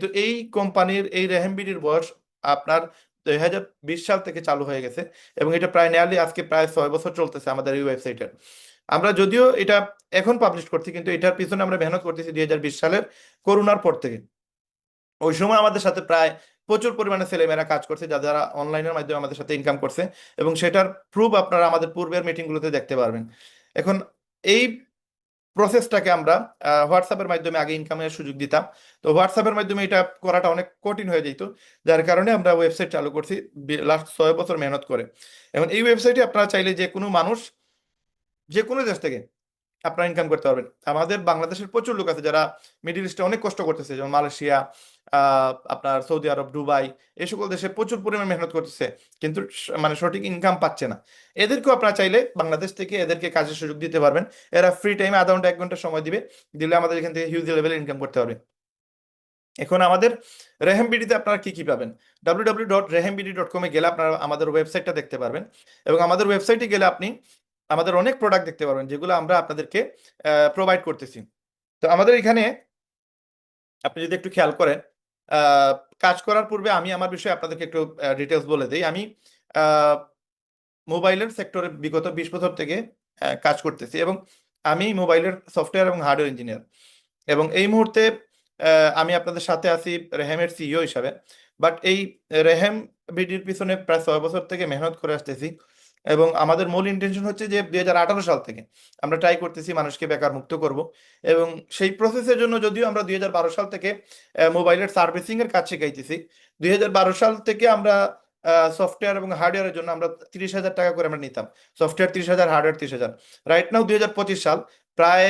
কিন্তু এই কোম্পানির এই রেহেমবিডির বয়স আপনার 2020 সাল থেকে চালু হয়ে গেছে, এবং এটা প্রায় নিয়ারলি আজকে প্রায় 6 বছর চলতেছে আমাদের এই ওয়েবসাইটের। আমরা যদিও এটা এখন পাবলিশ করছি, কিন্তু এটার পিছনে আমরা মেহনত করতেছি 2020 সালের করোনার পর থেকে। ওই সময় আমাদের সাথে প্রায় প্রচুর পরিমাণে ছেলেমেয়েরা কাজ করছে, যারা অনলাইনের মাধ্যমে আমাদের সাথে ইনকাম করছে, এবং সেটার প্রুফ আপনারা আমাদের পূর্বের মিটিংগুলোতে দেখতে পারবেন। এখন এই প্রসেসটাকে আমরা হোয়াটসঅ্যাপের মাধ্যমে আগে ইনকামের সুযোগ দিতাম। তো হোয়াটসঅ্যাপের মাধ্যমে এটা করাটা অনেক কঠিন হয়ে যেত, যার কারণে আমরা ওয়েবসাইট চালু করছি লাস্ট 6 বছর মেহনত করে। এখন এই ওয়েবসাইটে আপনারা চাইলে যে কোনো মানুষ যে কোনো দেশ থেকে আপনারা ইনকাম করতে পারবেন। আমাদের বাংলাদেশের প্রচুর লোক আছে যারা মিডিল ইস্টে অনেক কষ্ট করতেছে, যেমন মালয়েশিয়া, আপনার সৌদি আরব, দুবাই, এই সকল দেশে প্রচুর পরিমাণে মেহনত করতেছে, কিন্তু মানে সঠিক ইনকাম পাচ্ছে না। এদেরকেও আপনারা চাইলে বাংলাদেশ থেকে এদেরকে কাজের সুযোগ দিতে পারবেন। এরা ফ্রি টাইমে আধা ঘন্টা 1 ঘন্টা সময় দিবে, দিলে আমাদের এখান থেকে হিউজ লেভেলে ইনকাম করতে পারবে। এখন আমাদের রেহেমবিডিতে আপনারা কি কি পাবেন? www.rehembidi.com-এ গেলে আপনারা আমাদের ওয়েবসাইটটা দেখতে পারবেন, এবং আমাদের ওয়েবসাইটে গেলে আপনি আমাদের অনেক প্রোডাক্ট দেখতে পারবেন যেগুলো আমরা আপনাদেরকে প্রোভাইড করতেছি। তো আমাদের এখানে আপনি যদি একটু খেয়াল করেন, আহ, কাজ করার পূর্বে আমি আমার বিষয়ে আপনাদেরকে একটু ডিটেলস বলে দিই। আমি মোবাইলের সেক্টরে বিগত 20 বছর থেকে কাজ করতেছি, এবং আমি মোবাইলের সফটওয়্যার এবং হার্ডওয়্যার ইঞ্জিনিয়ার। এবং এই মুহূর্তে আমি আপনাদের সাথে আছি রেহেমের সিইও হিসাবে। বাট এই রেহেম বিডির পিছনে প্রায় 6 বছর থেকে মেহনত করে আসতেছি, এবং আমাদের মূল ইন্টেনশন হচ্ছে যে 2018 সাল থেকে আমরা ট্রাই করতেছি মানুষকে বেকার মুক্ত করব। এবং সেই প্রসেসের জন্য যদিও আমরা 2012 সাল থেকে মোবাইলের সার্ভিসিং এর কাজ শিখাইতেছি, 2012 সাল থেকে আমরা সফটওয়্যার এবং হার্ডওয়্যারের জন্য আমরা 30,000 টাকা করে আমরা নিতাম। Software 30,000, hardware 30,000। রাইট নাও 2025 সাল, প্রায়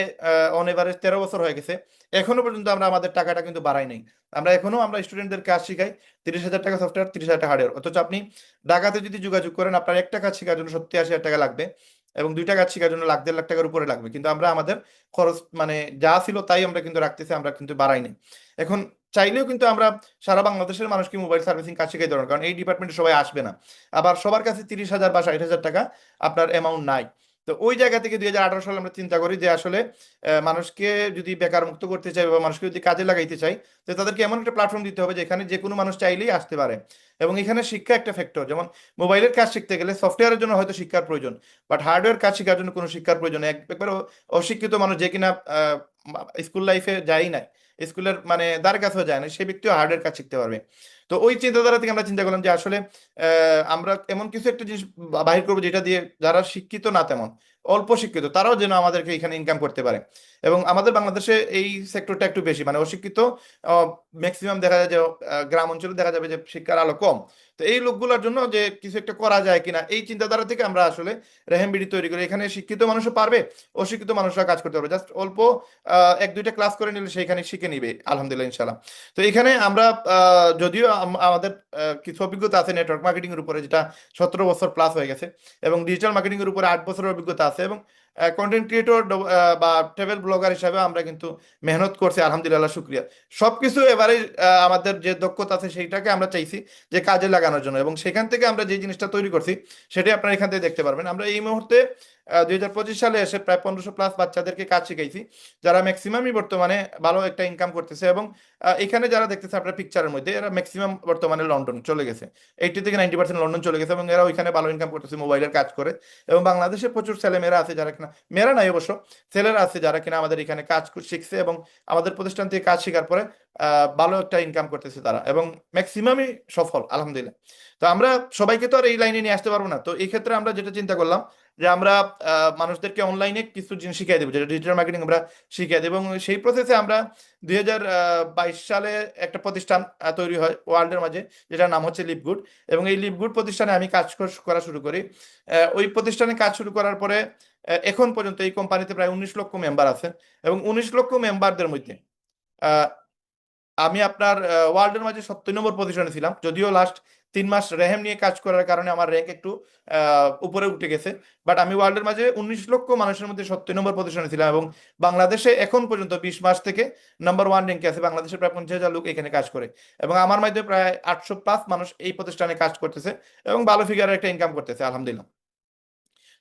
অন এভারেজ 13 বছর হয়ে গেছে, এখনো পর্যন্ত আমরা আমাদের টাকাটা কিন্তু বাড়াই নাই। আমরা স্টুডেন্টদের কাজ শিখাই 30,000 টাকা সফটওয়্যার, 30,000 টাকা হার্ডওয়্যার। অথচ আপনি ঢাকাতে যদি যোগাযোগ করেন, আপনার একটা কাজ শেখার জন্য 70-80 হাজার টাকা লাগবে, এবং দুইটা কাজ শেখার জন্য 1.5 লাখ টাকার উপরে লাগবে। কিন্তু আমরা আমাদের খরচ মানে যা ছিল তাই আমরা কিন্তু রাখতেছি, আমরা কিন্তু বাড়াই নাই। এখন চাইলেও কিন্তু আমরা সারা বাংলাদেশের মানুষকে মোবাইল সার্ভিসিং কাজ শিখাই দেওয়ার, কারণ এই ডিপার্টমেন্টে সবাই আসবে না, আবার সবার কাছে 30,000 বা 60,000 টাকা আপনার অ্যামাউন্ট নাই। তো ওই জায়গা থেকে 2018 সালে আমরা চিন্তা করি যে আসলে মানুষকে যদি বেকার মুক্ত করতে চাই বা মানুষকে যদি কাজে লাগাইতে চাই, তো তাদেরকে এমন একটা প্ল্যাটফর্ম দিতে হবে যেখানে যে কোনো মানুষ চাইলেই আসতে পারে। এবং এখানে শিক্ষা একটা ফ্যাক্টর, যেমন মোবাইলের কাজ শিখতে গেলে সফটওয়্যারের জন্য হয়তো শিক্ষার প্রয়োজন, বাট হার্ডওয়্যার কাজ শেখার জন্য কোনো শিক্ষার প্রয়োজন নেই। একবার অশিক্ষিত মানুষ যে কিনা স্কুল লাইফে যায়ই না, স্কুলের মানে দ্বার কাছেও যায় না, সেই ব্যক্তিও হার্ডওয়্যার কাজ শিখতে পারবে। তো ওই চিন্তাধারা থেকে আমরা চিন্তা করলাম যে আসলে আমরা এমন কিছু একটা জিনিস বাহির করবো যেটা দিয়ে যারা শিক্ষিত না তেমন অল্প শিক্ষিত তারাও যেন আমাদেরকে এখানে ইনকাম করতে পারে। এবং আমাদের বাংলাদেশে এই সেক্টরটা একটু বেশি, মানে অশিক্ষিত ম্যাক্সিমাম দেখা যায় যে গ্রাম অঞ্চলে দেখা যাবে যে শিক্ষার আলো কম। তো এই লোকগুলোর জন্য যে কিছু একটা করা যায় কিনা, এই চিন্তাধারা থেকে আমরা আসলে রেহেমবিডি তৈরি করি। এখানে শিক্ষিত মানুষও পারবে, অশিক্ষিত মানুষরা কাজ করতে পারবে, জাস্ট অল্প 1-2টা ক্লাস করে নিলে সেখানে শিখে নিবে আলহামদুলিল্লাহ ইনশাল্লাহ। তো এখানে আমরা যদিও আমাদের কিছু অভিজ্ঞতা আছে নেটওয়ার্ক মার্কেটিং এর উপরে, যেটা 17 বছর প্লাস হয়ে গেছে, এবং ডিজিটাল মার্কেটিং এর উপরে 8 বছরের অভিজ্ঞতা আছে, এবং কন্টেন্ট ক্রিয়েটর বা ট্রাভেল ব্লগার হিসাবে আমরা কিন্তু মেহনত করছি আলহামদুলিল্লাহ, শুক্রিয়া। সবকিছু এবারে আমাদের যে দক্ষতা আছে সেইটাকে আমরা চাইছি যে কাজে লাগানোর জন্য, এবং সেখান থেকে আমরা যে জিনিসটা তৈরি করছি সেটাই আপনারা এখান থেকে দেখতে পারবেন। আমরা এই মুহূর্তে 2025 সালে এসে প্রায় 1500 প্লাস বাচ্চাদেরকে কাজ শিখাইছি, যারা ম্যাক্সিমামই বর্তমানে ভালো একটা ইনকাম করতেছে। এবং এখানে যারা দেখতেছে আপনার পিকচারের মধ্যে, এরা ম্যাক্সিমাম বর্তমানে লন্ডন চলে গেছে, 80 থেকে 90% লন্ডন চলে গেছে, এবং এরা ওইখানে ভালো ইনকাম করতেছে মোবাইলের কাজ করে। এবং বাংলাদেশে প্রচুর ছেলে মেয়েরা আছে যারা কিনা, মেয়েরা নাই অবশ্য, ছেলেরা আছে যারা কিনা আমাদের এখানে কাজ শিখছে, এবং আমাদের প্রতিষ্ঠান থেকে কাজ শেখার পরে ভালো একটা ইনকাম করতেছে তারা, এবং ম্যাক্সিমামই সফল আলহামদুলিল্লাহ। তো আমরা সবাইকে তো আর এই লাইনে নিয়ে আসতে পারবো না, তো এই ক্ষেত্রে আমরা যেটা চিন্তা করলাম যে আমরা মানুষদেরকে অনলাইনে কিছু জিনিস শিখিয়ে দেবো, যেটা ডিজিটাল মার্কেটিং আমরা শিখিয়ে দেবো। এবং সেই প্রসেসে আমরা 2022 সালে একটা প্রতিষ্ঠান তৈরি হয় ওয়ার্ল্ডের মাঝে, যেটার নাম হচ্ছে লিভগুড। এবং এই লিভগুড প্রতিষ্ঠানে আমি কাজ করা শুরু করি। ওই প্রতিষ্ঠানে কাজ শুরু করার পরে এখন পর্যন্ত এই কোম্পানিতে প্রায় 19 লক্ষ মেম্বার আছে, এবং 19 লক্ষ মেম্বারদের মধ্যে আহ, আমি আপনার ওয়ার্ল্ডের মাঝে 70 নম্বর পজিশনে ছিলাম। যদিও লাস্ট 3 মাস রেহেম নিয়ে কাজ করার কারণে আমার র্যাঙ্ক একটু উপরে উঠে গেছে, বাট আমি ওয়ার্ল্ডের মাঝে 19 লক্ষ মানুষের মধ্যে 70 নম্বর পজিশনে ছিলাম। এবং বাংলাদেশে এখন পর্যন্ত 20 মাস থেকে নাম্বার 1 র্যাঙ্কে আছে। বাংলাদেশে প্রায় 50,000 লোক এখানে কাজ করে, এবং আমার মাধ্যমে প্রায় 800 প্লাস মানুষ এই প্রতিষ্ঠানে কাজ করতেছে, এবং ভালো ফিগারের একটা ইনকাম করতেছে আলহামদুলিল্লাহ।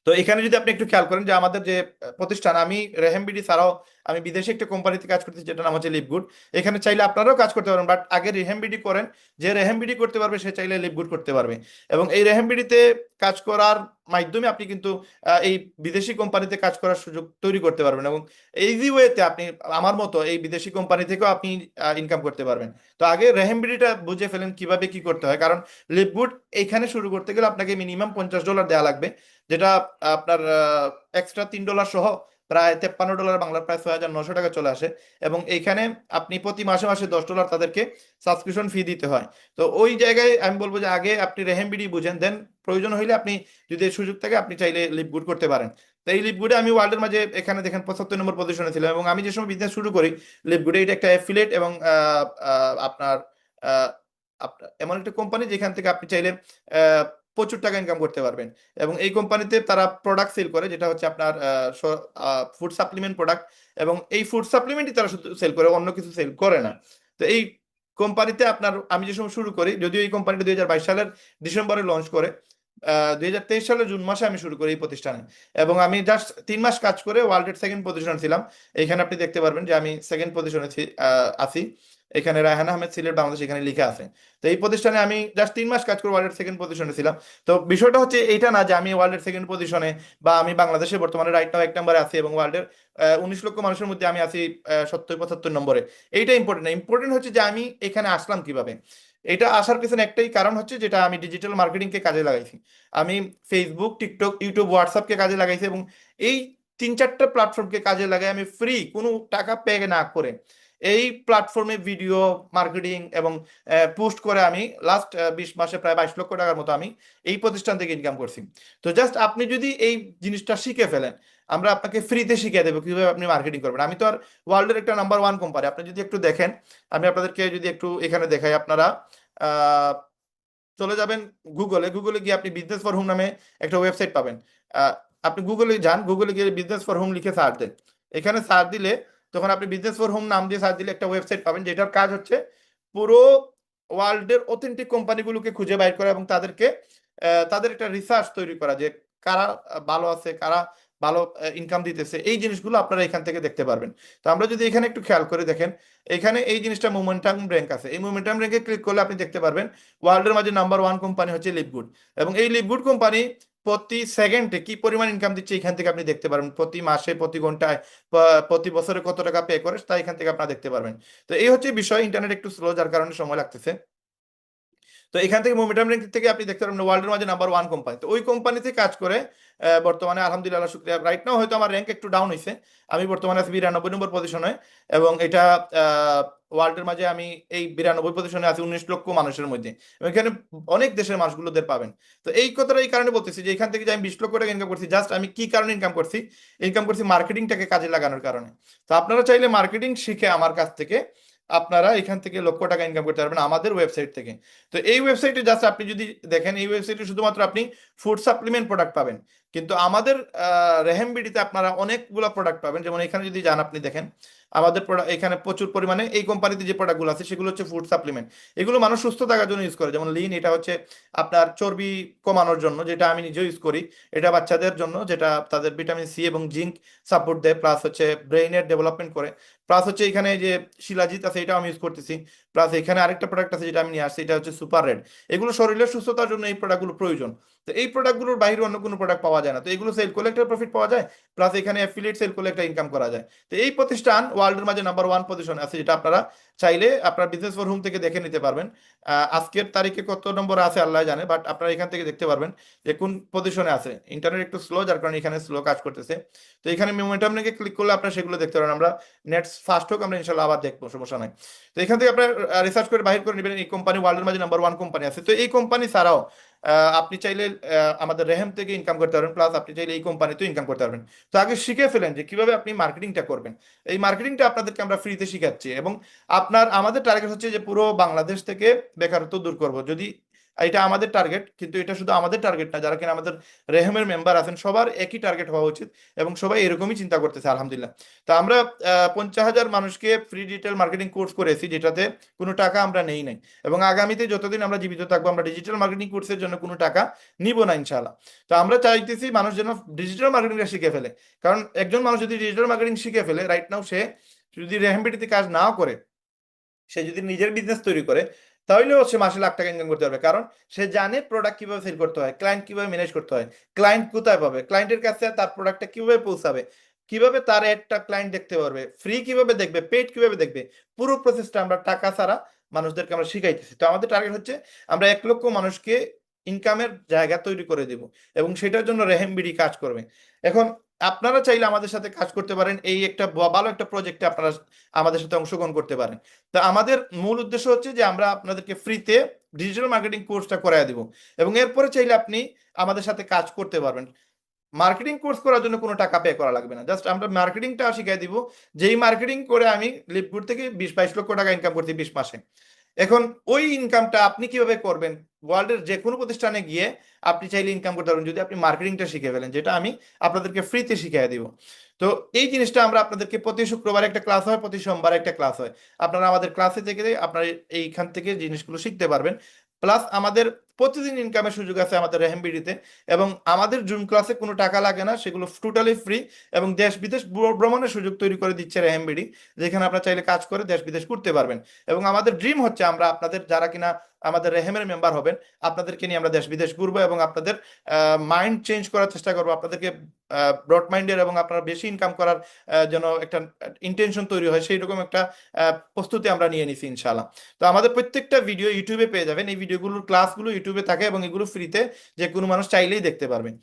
তো এখানে যদি আপনি একটু খেয়াল করেন যে আমাদের যে প্রতিষ্ঠান, আমি রেহেমবিডি ছাড়াও আমি বিদেশে একটা কোম্পানিতে কাজ করতেছি যেটা নাম হচ্ছে লিভগুড। এখানে চাইলে আপনারাও কাজ করতে পারেন, বাট আগে রেহেমবিডি করেন। যে রেহেমবিডি করতে পারবে সে চাইলে লিভগুড করতে পারবে। এবং এই রেহেমবিডিতে কাজ করার মাধ্যমে আপনি কিন্তু এই বিদেশি কোম্পানিতে কাজ করার সুযোগ তৈরি করতে পারবেন, এবং ইজি ওয়েতে আপনি আমার মতো এই বিদেশি কোম্পানি থেকেও আপনি ইনকাম করতে পারবেন। তো আগে রেহেমবিডিটা বুঝে ফেলেন কিভাবে কি করতে হয়, কারণ লিভগুড এইখানে শুরু করতে গেলে আপনাকে মিনিমাম $50 দেওয়া লাগবে, যেটা আপনার এক্সট্রা $3 সহ প্রায় $53, বাংলার প্রায় 6,900 টাকা চলে আসে। এবং এইখানে আপনি প্রতি মাসে মাসে $10 তাদেরকে সাবস্ক্রিপশন ফি দিতে হয়। তো ওই জায়গায় আমি বলবো যে আগে আপনি রেহেমবিডি বুঝেন, দেন প্রয়োজন হইলে আপনি যদি এই সুযোগ থাকে আপনি চাইলে লিভগুড করতে পারেন। তো এই লিভগুডে আমি ওয়ার্ল্ডের মাঝে এখানে দেখেন 75 নম্বর পজিশনে ছিলাম, এবং আমি যে সময় বিজনেস শুরু করি লিভগুডে, এটা একটা অ্যাফিলিয়েট এবং আপনার আহ, আপনার এমন একটা কোম্পানি যেখান থেকে আপনি চাইলে আহ, প্রচুর টাকা ইনকাম করতে পারবেন। এবং এই কোম্পানিতে তারা প্রোডাক্ট সেল করে, যেটা হচ্ছে আপনার ফুড সাপ্লিমেন্ট প্রোডাক্ট। এবং এই ফুড সাপ্লিমেন্টই তারা শুধু সেল করে, অন্য কিছু সেল করে না। তো এই কোম্পানিতে আপনার আমি যে সময় শুরু করি, যদিও এই কোম্পানিটা 2022 সালের ডিসেম্বরে লঞ্চ করে, 2023 সালের জুন মাসে আমি শুরু করি এই প্রতিষ্ঠানে। এবং আমি জাস্ট 3 মাস কাজ করে ওয়ার্ল্ডের সেকেন্ড পজিশন ছিলাম। এখানে আপনি দেখতে পারবেন যে আমি সেকেন্ড পজিশনে আছি। এখানে রায়হান আহমেদ সিলেট বাংলাদেশ এখানে লিখে আছে। তো এই প্রতিষ্ঠানে আমি জাস্ট 3 মাস কাজ করে ওয়ার্ল্ডের সেকেন্ড পজিশনে ছিলাম। তো বিষয়টা হচ্ছে এইটা না যে আমি ওয়ার্ল্ডের সেকেন্ড পজিশনে বা আমি বাংলাদেশে বর্তমানে রাইট নাও 1 নম্বরে আছি এবং ওয়ার্ল্ডের 19 লক্ষ মানুষের মধ্যে আমি আছি 70-75 নম্বরে। এইটা ইম্পর্টেন্ট না, ইম্পর্টেন্ট হচ্ছে যে আমি এখানে আসলাম কিভাবে। এটা আসার পিছনে একটাই কারণ হচ্ছে যেটা আমি ডিজিটাল মার্কেটিংকে কাজে লাগাইছি। আমি ফেসবুক, টিকটক, ইউটিউব, হোয়াটসঅ্যাপকে কাজে লাগাইছি, এবং এই 3-4টা প্ল্যাটফর্মকে কাজে লাগাই আমি ফ্রি, কোনো টাকা পে না করে এই প্ল্যাটফর্মে ভিডিও মার্কেটিং এবং পোস্ট করে আমি লাস্ট 20 মাসে প্রায় 22 লক্ষ টাকার মতো আমি এই প্রতিষ্ঠান থেকে ইনকাম করছি। তো জাস্ট আপনি যদি এই জিনিসটা শিখে ফেলেন, আমরা আপনাকে ফ্রিতে শিখিয়ে দেবো কিভাবে আপনি মার্কেটিং করবেন। আমি তো আর ওয়ার্ল্ডের একটা নাম্বার 1 কোম্পানি, আপনি যদি একটু দেখেন, আমি আপনাদেরকে যদি একটু এখানে দেখাই, আপনারা আহ, চলে যাবেন গুগলে। গুগলে গিয়ে আপনি বিজনেস ফর হোম নামে একটা ওয়েবসাইট পাবেন। আহ, আপনি গুগলে যান, গুগলে গিয়ে বিজনেস ফর হোম লিখে সার্চ দেন। এখানে সার্চ দিলে তখন আপনি বিজনেস ফর হোম নাম দিয়ে সার্চ দিলে একটা ওয়েবসাইট পাবেন, যেটার কাজ হচ্ছে পুরো ওয়ার্ল্ডের অথেন্টিক কোম্পানিগুলোকে খুঁজে বাইর করা এবং তাদেরকে তাদের একটা রিসার্চ তৈরি করা, যে কারা ভালো আছে, কারা ভালো ইনকাম দিতেছে, এই জিনিসগুলো আপনারা এখান থেকে দেখতে পারবেন। তো আমরা যদি এখানে একটু খেয়াল করে দেখেন, এখানে এই জিনিসটা মোমেন্টাম র্যাঙ্ক আছে, এই মোমেন্টাম র্যাঙ্কে ক্লিক করলে আপনি দেখতে পারবেন ওয়ার্ল্ডের মাঝে নাম্বার 1 কোম্পানি হচ্ছে লিভগুড। এবং এই লিভগুড কোম্পানি প্রতি সেকেন্ডে কি পরিমাণ ইনকাম দিচ্ছে এখান থেকে আপনি দেখতে পারবেন, প্রতি মাসে, প্রতি ঘন্টায়, প্রতি বছরে কত টাকা পে করে তা এখান থেকে আপনারা দেখতে পারবেন। তো এই হচ্ছে বিষয়, ইন্টারনেট একটু স্লো যার কারণে সময় লাগতেছে। তো এখান থেকে মোমেন্টাম র্যাঙ্ক থেকে আপনি দেখতে পারবেন ওয়ার্ল্ডের মাঝে নাম্বার 1 কোম্পানি। তো ওই কোম্পানিতে কাজ করে বর্তমানে আলহামদুলিল্লাহ শুক্রিয়া, রাইট নাও হয়তো আমার র্যাঙ্ক একটু ডাউন হয়েছে, আমি বর্তমানে আছি 92 নম্বর পজিশনে। এবং এটা ওয়ার্ল্ডের মাঝে আমি এই 92 পজিশনে আছি 19 লক্ষ মানুষের মধ্যে, এবং এখানে অনেক দেশের মানুষগুলোদের পাবেন। তো এই কথাটা এই কারণে বলতেছি যে এখান থেকে যে আমি 20 লক্ষ টাকা ইনকাম করছি, জাস্ট আমি কি কারণে ইনকাম করছি, ইনকাম করছি মার্কেটিংটাকে কাজে লাগানোর কারণে। তো আপনারা চাইলে মার্কেটিং শিখে আমার কাছ থেকে আপনারা এখান থেকে লক্ষ টাকা ইনকাম করতে পারবেন আমাদের ওয়েবসাইট থেকে। তো এই ওয়েবসাইটে জাস্ট আপনি যদি দেখেন, এই ওয়েবসাইটে শুধুমাত্র আপনি ফুড সাপ্লিমেন্ট প্রোডাক্ট পাবেন, কিন্তু আমাদের রেহেমবিডিতে আপনারা অনেকগুলো প্রোডাক্ট পাবেন। যেমন এখানে যদি যান আপনি দেখেন আমাদের প্রোডাক্ট এখানে প্রচুর পরিমাণে, এই কোম্পানিতে যে প্রোডাক্টগুলো আছে সেগুলো হচ্ছে ফুড সাপ্লিমেন্ট। এগুলো মানুষ সুস্থ থাকার জন্য ইউজ করে, যেমন লিন, এটা হচ্ছে আপনার চর্বি কমানোর জন্য, যেটা আমি নিজেও ইউজ করি। এটা বাচ্চাদের জন্য, যেটা তাদের ভিটামিন সি এবং জিঙ্ক সাপোর্ট দেয়, প্লাস হচ্ছে ব্রেইনের ডেভেলপমেন্ট করে। প্লাস হচ্ছে এখানে যে শিলাজিৎ আছে এটাও আমি ইউজ করতেছি। প্লাস এখানে আরেকটা প্রোডাক্ট আছে যেটা আমি নিয়ে আসছি, এটা হচ্ছে সুপার রেড। এগুলো শরীরের সুস্থতার জন্য এই প্রোডাক্টগুলো প্রয়োজন। তো এই প্রোডাক্টগুলোর বাইরে অন্য কোনো প্রোডাক্ট পাওয়া যায় না। তো এগুলো সেল করলে একটা প্রফিট পাওয়া যায়, প্লাস এখানে অ্যাফিলিয়েট সেল করলে একটা ইনকাম করা যায়। তো এই প্রতিষ্ঠান ওয়ার্ল্ডের মাঝে নাম্বার 1 পজিশনে আছে, যেটা আপনারা চাইলে আপনার বিজনেস ফর হোম থেকে দেখে নিতে পারবেন। আজকের তারিখে কত নম্বর আছে আল্লাহ জানে, বাট আপনারা এখান থেকে দেখতে পারবেন যে কোন পজিশনে আছে। ইন্টারনেট একটু স্লো যার কারণে এখানে স্লো কাজ করতেছে। তো এখানে মোমেন্টাম লিখে ক্লিক করলে আপনারা সেগুলো দেখতে পারেন। আমরা নেট ফাস্ট হোক, আমরা ইনশাল্লাহ আবার দেখবো, সমস্যা নাই। তো এখান থেকে আপনার রিসার্চ করে বাহির করে নেবেন এই কোম্পানি ওয়ার্ল্ডের মাঝে নাম্বার 1 কোম্পানি আছে। তো এই কোম্পানি ছাড়াও আপনি চাইলে আমাদের রেহেম থেকে ইনকাম করতে পারবেন, প্লাস আপনি চাইলে এই কোম্পানিতেও ইনকাম করতে পারবেন। তো আগে শিখে ফেলেন যে কিভাবে আপনি মার্কেটিংটা করবেন। এই মার্কেটিংটা আপনাদেরকে আমরা ফ্রিতে শিখাচ্ছি, এবং আমাদের টার্গেট হচ্ছে যে পুরো বাংলাদেশ থেকে বেকারত্ব দূর করব। যদি আর এটা আমাদের টার্গেট, কিন্তু এটা শুধু আমাদের টার্গেট না, যারা কিনা আমাদের রেহেমের মেম্বার আছেন সবার একই টার্গেট হওয়া উচিত, এবং সবাই এরকমই চিন্তা করতেছে আলহামদুলিল্লাহ। তো আমরা 50,000 মানুষকে ফ্রি ডিজিটাল মার্কেটিং কোর্স করেছি, যেটাতে কোনো টাকা আমরা নেই নাই, এবং আগামীতে যতদিন আমরা জীবিত থাকবো আমরা ডিজিটাল মার্কেটিং কোর্সের জন্য কোনো টাকা নিব না ইনশাআল্লাহ। তো আমরা চাইতেছি মানুষ যেন ডিজিটাল মার্কেটিংটা শিখে ফেলে, কারণ একজন মানুষ যদি ডিজিটাল মার্কেটিং শিখে ফেলে রাইট নাও, সে যদি রেহেমবিটিতে কাজ নাও করে, সে যদি নিজের বিজনেস তৈরি করে, তাহলেও সে মাসে লাখ টাকা ইনকাম করতে পারবে, কারণ সে জানে প্রোডাক্ট কিভাবে সেল করতে হয়, ক্লায়েন্ট কিভাবে ম্যানেজ করতে হয়, ক্লায়েন্ট কোথায় পাবে, ক্লায়েন্টের কাছে তার প্রোডাক্টটা কিভাবে পৌঁছাবে, কিভাবে তার একটা ক্লায়েন্ট দেখতে পারবে, ফ্রি কিভাবে দেখবে, পেড কিভাবে দেখবে, পুরো প্রসেসটা আমরা টাকা ছাড়া মানুষদেরকে আমরা শিখাইতেছি। তো আমাদের টার্গেট হচ্ছে আমরা 1 লক্ষ মানুষকে ইনকামের জায়গা তৈরি করে দেব, এবং সেটার জন্য রেহেমবিডি কাজ করবে। এখন আপনারা চাইলে আমাদের সাথে কাজ করতে পারেন, এই একটা ভালো একটা প্রজেক্টে আপনারা আমাদের সাথে অংশগ্রহণ করতে পারেন। তো আমাদের মূল উদ্দেশ্য হচ্ছে যে আমরা আপনাদেরকে ফ্রিতে ডিজিটাল মার্কেটিং কোর্সটা করায় দিব, এবং এরপরে চাইলে আপনি আমাদের সাথে কাজ করতে পারবেন। মার্কেটিং কোর্স করার জন্য কোনো টাকা পে করা লাগবে না, জাস্ট আমরা মার্কেটিংটা শিখিয়ে দিব। যেই মার্কেটিং করে আমি লিপগুড থেকে 20-22 লক্ষ টাকা ইনকাম করছি 20 মাসে। এখন ওই ইনকামটা আপনি কিভাবে করবেন, ওয়ার্ল্ডের যে কোনো প্রতিষ্ঠানে গিয়ে আপনি চাইলে ইনকাম করতে পারবেন, যদি আপনি মার্কেটিংটা শিখে ফেলেন, যেটা আমি আপনাদেরকে ফ্রিতে শিখিয়ে দিব। তো এই জিনিসটা আমরা আপনাদেরকে প্রতি শুক্রবার একটা ক্লাস হয়, প্রতি সোমবার একটা ক্লাস হয়, আপনারা আমাদের ক্লাসে থেকে আপনারা এইখান থেকে জিনিসগুলো শিখতে পারবেন। প্লাস আমাদের প্রতিদিন ইনকামের সুযোগ আছে আমাদের রেহেমবিডিতে, এবং আমাদের জুম ক্লাসে কোনো টাকা লাগে না, সেগুলো টোটালি ফ্রি, এবং দেশ বিদেশ ভ্রমণের সুযোগ তৈরি করে দিচ্ছে রেহেমবিডি, যেখানে আপনারা চাইলে কাজ করে দেশ বিদেশ ঘুরতে পারবেন। এবং আমাদের ড্রিম হচ্ছে আমরা আপনাদের যারা কিনা আমাদের রেহেমের মেম্বার হবেন, আপনাদেরকে নিয়ে আমরা দেশ বিদেশ ঘুরবো, এবং আপনাদের মাইন্ড চেঞ্জ করার চেষ্টা করবো, আপনাদেরকে ব্রড মাইন্ডের এবং আপনারা বেশি ইনকাম করার যেন একটা ইন্টেনশন তৈরি হয়, সেই রকম একটা প্রস্তুতি আমরা নিয়ে নিছি ইনশাআল্লাহ। তো আমাদের প্রত্যেকটা ভিডিও ইউটিউবে পেয়ে যাবেন, এই ভিডিওগুলোর ক্লাসগুলো ইউটিউবে থাকে, এবং এগুলো ফ্রিতে যে কোনো মানুষ চাইলেই দেখতে পারবেন।